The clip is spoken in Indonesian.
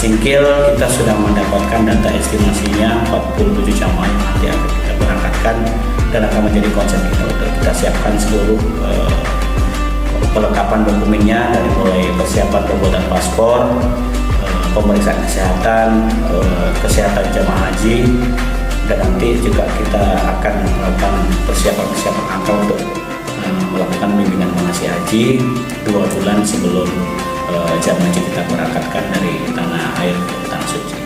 Singkil kita sudah mendapatkan data estimasinya 47 jamaah yang nanti akan kita berangkatkan dan akan menjadi konsep kita untuk kita siapkan seluruh perlengkapan dokumennya dari mulai persiapan pembuatan paspor, pemeriksaan kesehatan jamaah haji, dan nanti juga kita akan melakukan persiapan angka untuk melakukan bimbingan manasik haji 2 bulan sebelum jamaah haji kita berangkatkan dari tanah air ke tanah suci.